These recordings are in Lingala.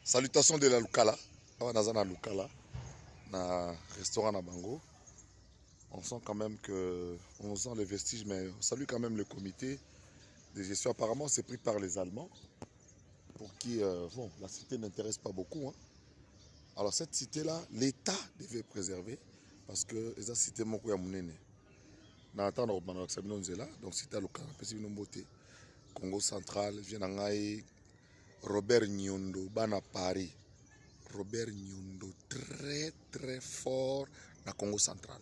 Salutations de la Lukala. On a na Lukala, na restaurant na Bango. On sent quand même que on sent les vestiges, mais on salue quand même le comité de gestion. Apparemment, c'est pris par les Allemands, pour qui bon, la cité n'intéresse pas beaucoup. Hein. Alors cette cité-là, l'État devait préserver, parce que la cité moko ya munene. Na attendre au Bano là, donc cité Lukala, Congo central, vient Robert Nyondo, Bana Paris. Robert Nyondo, très très fort dans le Congo central.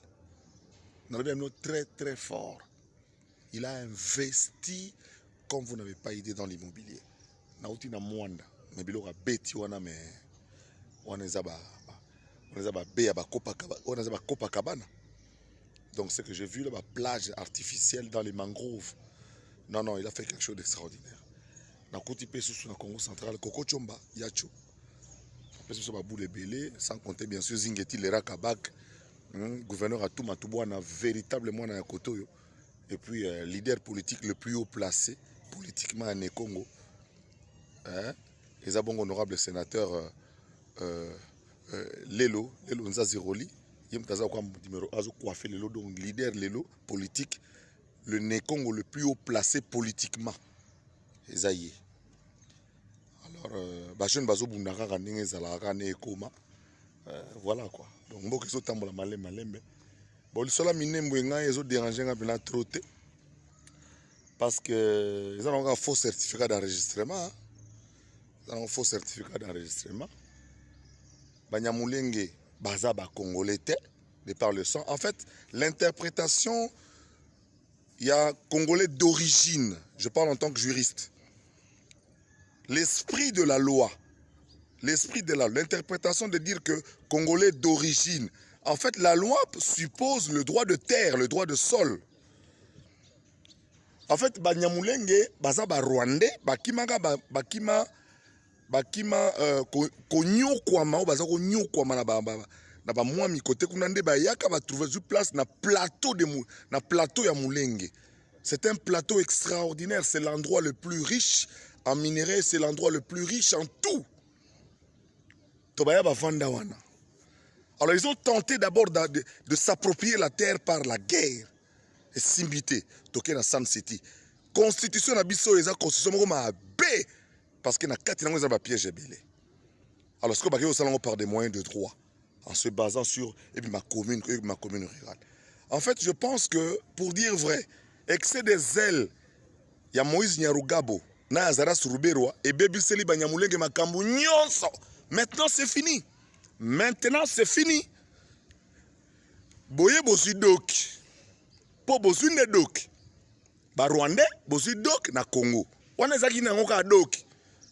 Robert Nyondo, très très fort. Il a investi comme vous n'avez pas idée dans l'immobilier. Nauti na mwanda, mais biloko beti wana mais wana ezaba Copacabana. Donc ce que j'ai vu là, la plage artificielle dans les mangroves. Non, il a fait quelque chose d'extraordinaire. Na koti pe sous na Congo central, Koko Chomba, Yacho. Sans compter bien sûr Zingeti Lera Kabak, gouverneur à Toumatouboana, véritablement dans la Kotoyo, et puis leader politique le plus haut placé politiquement en Congo. Les abons honorables sénateurs Lelo Nzaziroli, donc leader Lelo politique, le Congo le plus haut placé politiquement. Ezaïe. Alors, jeune bazo bundaka kanenge zalaka ne ekoma. Voilà quoi. Donc mboka so tambola malembe. Bon le sola minembo nga ezo déranger nga bina trop te. Parce que ils ont un faux certificat d'enregistrement. Ils ont un faux certificat d'enregistrement. Banyamulenge baza ba congolais de par le sang. En fait, l'interprétation il y a congolais d'origine. Je parle en tant que juriste. L'esprit de la loi, l'interprétation de dire que Congolais d'origine, en fait la loi suppose le droit de terre, le droit de sol. En fait, Banyamulenge, baza ba Rwandais, bakima konyokwama, baza konyokwama na ba mwami côté kunande ba yaka ba trouver sur place na plateau ya Mulenge. C'est un plateau extraordinaire, c'est l'endroit le plus riche en minerais, c'est l'endroit le plus riche en tout. Alors ils ont tenté d'abord de s'approprier la terre par la guerre. Et Simbité, toké na San City. Constitution na biso eza constitution comme a B parce que na kati nango eza ba piège belé. Alors ce que ba salongo par des moyens de droit en se basant sur ma commune rurale. En fait, je pense que pour dire vrai, excès des zèles, il y a Moïse Nyarugabo na Azaras Ruberwa et Bebiseli Banyamulenge makambu nyonso. Maintenant c'est fini. Boye bosu dok. Po bosu ne dok. Ba Rwandais bosu dok na Congo. Wana zaki na ngoka dok.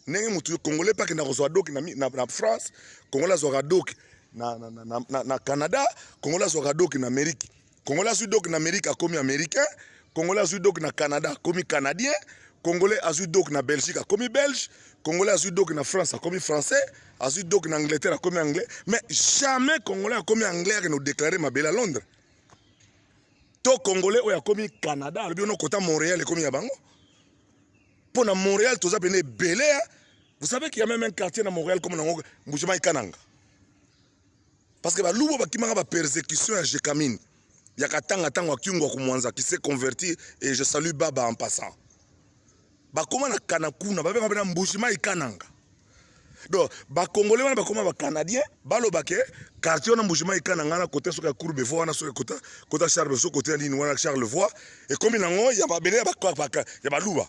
Nenge mutu Congolais pa ke na reçoit dok na France, Congolais zo dok na Canada, Congolais zo dok na Amérique. Congolais zo dok na Amérique comme américain, Congolais zo dok na Canada comme canadien. Congolais a eu donc na Belgique comme belge, Congolais a eu donc na France comme français, a eu donc na Angleterre comme anglais, mais jamais Congolais a comme anglais qui nous déclarer ma belle à Londres. Tout Congolais a comme Canada, le bien côté Montréal comme yabango. Pour na Montréal tout ça peine belé. Vous savez qu'il y a même un quartier dans Montréal comme dans Mbujima Kananga. Parce que ba lubo ba kimanga ba persécution à Jekamine. Il y a katanga tango kiungwa kumwanza qui s'est converti et je salue Baba en passant. Bakoma na kanakuna babenga bena Mbushima ikananga. Donc ba congolais wana bakoma ba canadien baloba ke quartier na Mbushima ikananga na côté soka Courbevoie wana soka côté Charles so côté ni wana Charlevoix et comme nango ya ba belé ya ba luba.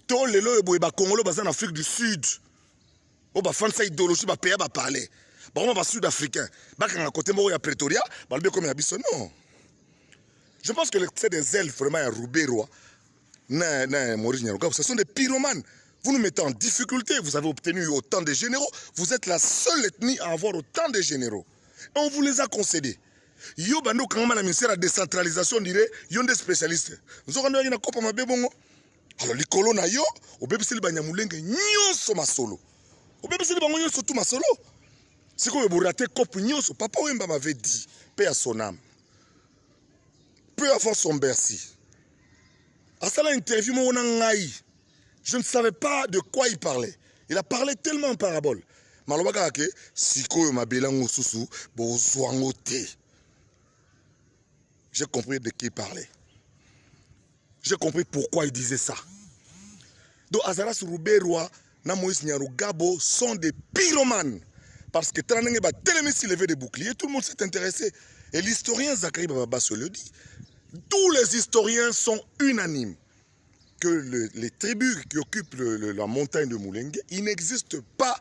To lelo boye ba congolais baza en Afrique du Sud. O ba fansa idéologie ba pays ba parler. Ba ba sud-africain. Ba kanga côté moko ya Pretoria, ba lebe comme ya biso non. Je pense que c'est des ailes vraiment à Rouberwa. Ce sont des pyromanes. Vous nous mettez en difficulté. Vous avez obtenu autant de généraux. Vous êtes la seule ethnie à avoir autant de généraux. Et on vous les a concédés. Yo bando quand même la ministère de la décentralisation dirait yon des spécialistes. Nous avons une copa ma bébongo. Alors les colons yo au bébé c'est le banyamulenge nyonso masolo. Au bébé c'est le bango nyonso tout masolo. C'est comme vous ratez cop nyonso. Papa Wemba m'avait dit paix à son âme. Peu avant son Bercy. À ça, l'interview, je ne savais pas de quoi il parlait. Il a parlé tellement en parabole. Malobaka ke sikoyo mabelango susu bozwango te. J'ai compris de qui il parlait. J'ai compris pourquoi il disait ça. Donc Azaras Rouberwa na Moïse Nyarugabo sont des pyromanes. Parce que Tranenge va tellement s'élever des boucliers, tout le monde s'est intéressé. Et l'historien Zachary Baba se le dit. Tous les historiens sont unanimes que les tribus qui occupent la montagne de Moulengue, ils n'existent pas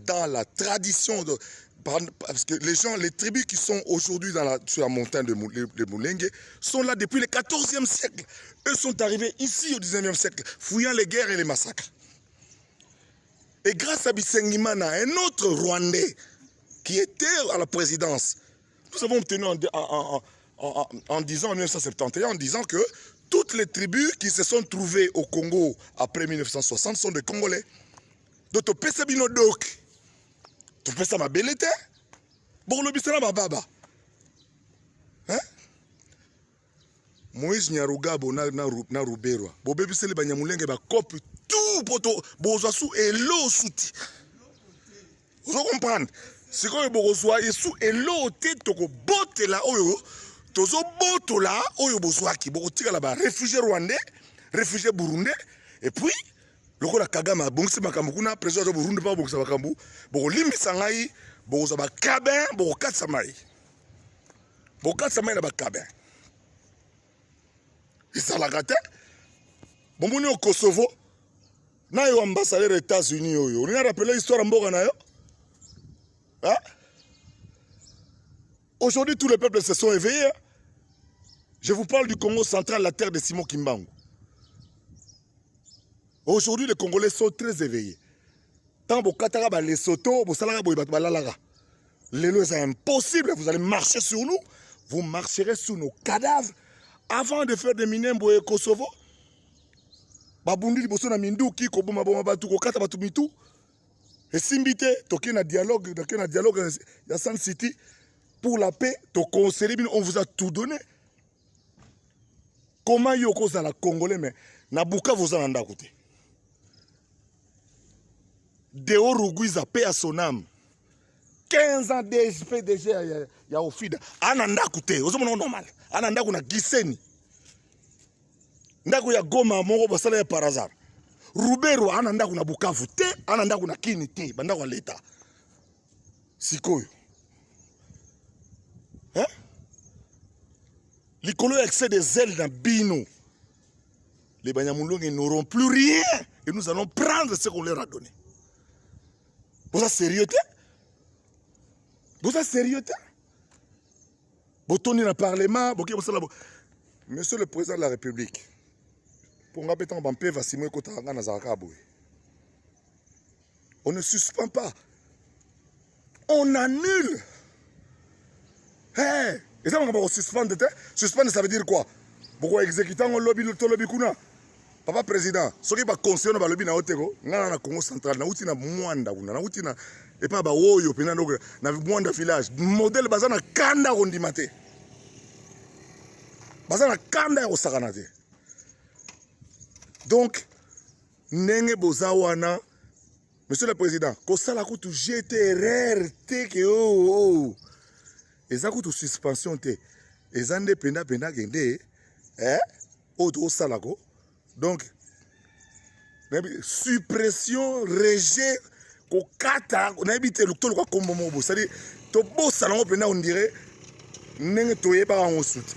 dans la tradition de... Parce que les tribus qui sont aujourd'hui sur la montagne de Moulengue sont là depuis le 14e siècle. Eux sont arrivés ici au 19e siècle, fouillant les guerres et les massacres. Et grâce à Bisengimana, un autre Rwandais qui était à la présidence, nous avons obtenu en disant, en 1971, en disant que toutes les tribus qui se sont trouvées au Congo après 1960 sont des Congolais. Donc, tu peux savoir Binodok. Tu peux savoir ma belle terre. Bon, le bisera ma baba. Hein? Moïse Nyarugabo na Ruberwa. Bo bébé c'est le Banyamulenge ba copie tout poto bozasu et l'eau souti. Vous comprenez? C'est quand bozwa et sous et l'eau tête toko botte là oyo. Tozo boto là oyo bozwaki bokotika là ba réfugiés rwandais, réfugiés burundais et puis lokola Kagame bongisi makambo kuna président de Burundi pa bongisa makambo boko limisa ngai boko za ba cabin boko katsa mai. Boko katsa mai na ba cabin. Isalaka te. Bomoni au Kosovo na yo ambassadeur des États-Unis oyo. On a rappelé l'histoire mboka na yo. Hein? Aujourd'hui, tous les peuples se sont éveillés. Je vous parle du Congo central, la terre de Simon Kimbangu. Aujourd'hui, les Congolais sont très éveillés. Tant que Katara, les Soto, les lois, c'est impossible. Vous allez marcher sur nous. Vous marcherez sur nos cadavres. Avant de faire des minembo et Kosovo, Babundi, Bosso, Mindu, Ki, Koboma, Batu, Kokata, Batumitu. Et Simbite, toqué un dialogue, il y a San City. Pour la paix, on vous a tout donné. Comment yoko za la Congolais, mais Nabuka vous en a côté. Deo Rugwiza, paix à son âme. 15 ans d'esprit déjà, il y a au FIDA. Ananda côté, vous avez normal. Ananda kuna Giseni. Ndaku ya Goma, Moro, Basala par hasard. Rubero, Ananda kuna Bukavu, te, Ananda kuna Kini, te, Banda kwa l'État. Sikoyo. Hein? Les colons excès des ailes dans Bino. Les Banyamulongs n'auront plus rien. Et nous allons prendre ce qu'on leur a donné. Vous êtes sérieux? Vous êtes sérieux? Vous tournez dans le Parlement. Monsieur le Président de la République, on ne suspend pas. On annule. Hey, et ça, on va suspendre. Suspendre, ça veut dire quoi? Pourquoi exécuter un lobby, lobby kuna? Papa président, ce qui va concernant le lobby na Otego, na Congo central, na outi na Mwanda, na outi na et pas ba Woyo, na Mwanda village. Modèle bazana kanda rondimate. Bazana kanda au sakanate. Donc, nenge bozawana, Monsieur le Président, kosala kutu GTRR te ke oh. Eza kutu suspension te. Eza ndependa penda gende au salako. Donc suppression, rejet, kokata, on a évité le tolo comme mobo. C'est-à-dire, to beau salon penda on dirait nenge toye ba en soute.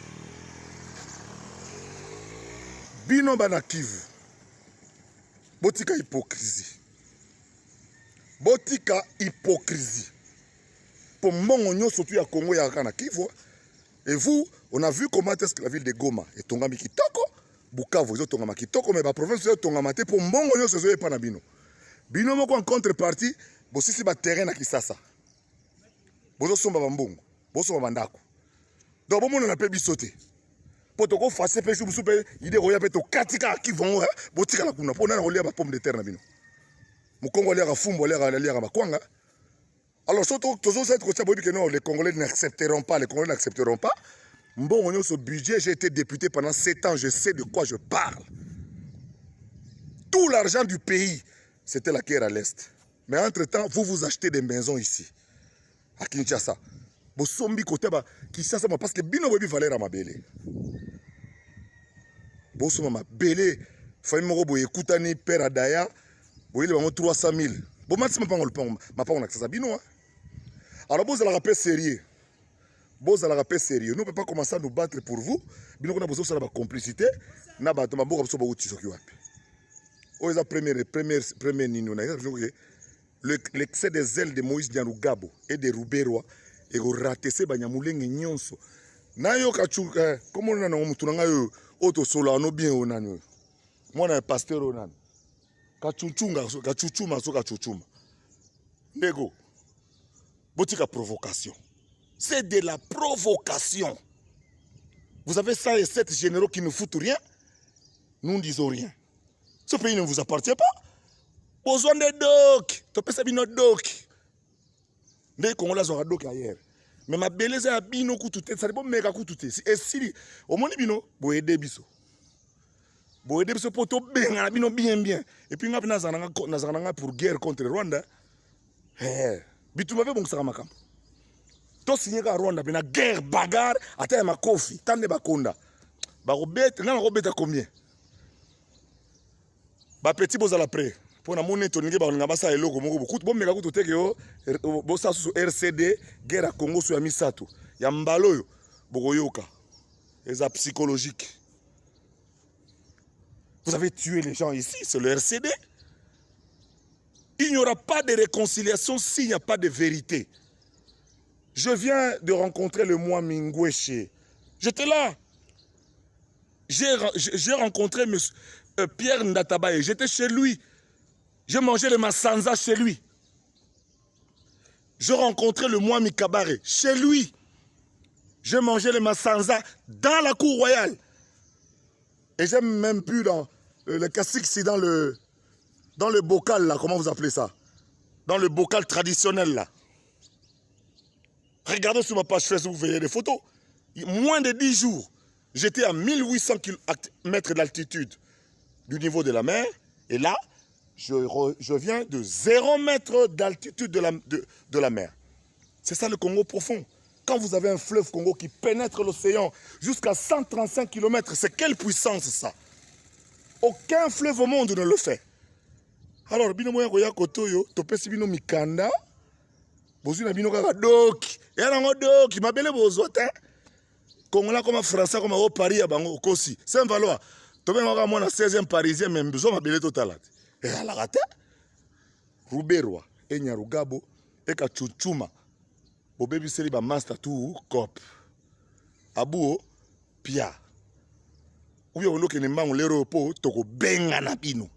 Bino bana Kivu. Botika hypocrisie. Botika hypocrisie. Pour mon surtout à Congo, il y a Kivu. Et vous, on a vu comment est-ce que la ville de Goma est Tongami Kitoko, Bukavu, ils ont Tongama Kitoko, mais la province de Tongamate, pour mon ce soit pas Bino. Bino, en contrepartie, si c'est un terrain à Kisasa. Bozo somba bambongo, bozo bandako. Donc, bon, on a pu bisoter. Pour te faire faire pêcher, vous souper, il y a des gens qui qui vont, botika la kuna, pour on a relié à pomme de terre na Bino. Mon Congolais a fumé, l'air à Makwanga. Alors, les Congolais n'accepteront pas, Bon, ce budget, j'ai été député pendant 7 ans, je sais de quoi je parle. Tout l'argent du pays, c'était la guerre à l'Est. Mais entre-temps, vous achetez des maisons ici, à Kinshasa. Vous sombi côté ba Kinshasa parce que bino bobi valeur à ma belle. Vous sombi ma belle. Famille moko boye kutani père adaya. Boye le bango 300 000. Bon maximum pas ma pas on accès à bino. Alors vous allez rappeler sérieux. Vous allez rappeler sérieux. Nous ne pouvons pas commencer à nous battre pour vous. Bino qu'on a besoin de la complicité. Na ba to ma boko so ba uti soki wapi. O eza premier nino na l'excès des ailes de Moïse Nyarugabo et de Ruberwa et ratissé banyamulenge nyonso. Na yo kachu comment on a mutu na yo auto solo no bien onani. Moi na pasteur onani. Kachuchuma so kachuchuma. Nego. Botika provocation. C'est de la provocation. Vous avez 107 généraux qui ne foutent rien. Nous ne disons rien. Ce pays ne vous appartient pas. Besoin de doc. Tu peux savoir notre doc. Les Congolais ont un doc ailleurs. Mais ma belle est bino koutoute. Ça dépend méga koutoute. Et si au moins bino, vous aidez biso. Vous aidez biso pour tout bien, bien. Et puis nous avons pour guerre contre Rwanda. Bitu m'avez bon ça makam. To signé ka Rwanda bina guerre bagarre ata ma kofi tande bakonda. Ba robete na robeta combien? Ba petit bozala prêt. Pour na monnaie toninge ba ngaba sa eloko moko beaucoup bon mega kutu teke yo bo sa su RCD guerre à Congo so ya misato. Ya mbalo yo bokoyoka. Eza psychologique. Vous avez tué les gens ici, c'est le RCD. Il n'y aura pas de réconciliation s'il n'y a pas de vérité. Je viens de rencontrer le moi Mingweshe. J'étais là. J'ai rencontré monsieur, Pierre Ndatabaye. J'étais chez lui. J'ai mangé le Massanza chez lui. J'ai rencontré le moi Mikabare chez lui. J'ai mangé le Massanza dans la cour royale. Et j'ai même pu dans le cacique, c'est dans le bocal là, comment vous appelez ça? Dans le bocal traditionnel là. Regardez sur ma page Facebook, vous verrez des photos. Moins de 10 jours, j'étais à 1800 mètres d'altitude du niveau de la mer. Et là, je viens de 0 mètre d'altitude de la mer. C'est ça le Congo profond. Quand vous avez un fleuve Congo qui pénètre l'océan jusqu'à 135 km, c'est quelle puissance ça? Aucun fleuve au monde ne le fait. Alors, bino moya koya kotoyo, topesi bino mikanda, bozu na bino kaka doki. Et alors doki, mabele bozo te. Congolais comme français comme au Paris ya bango kosi. C'est valoir. Tobe ngaka mona 16e parisien même besoin mabele total. Et ala rate. Ruberwa, e Nyarugabo, e kachuchuma. Bo baby seli ba master tout cop. Abuo pia. Ou bien on loke nembango lero po toko benga na bino.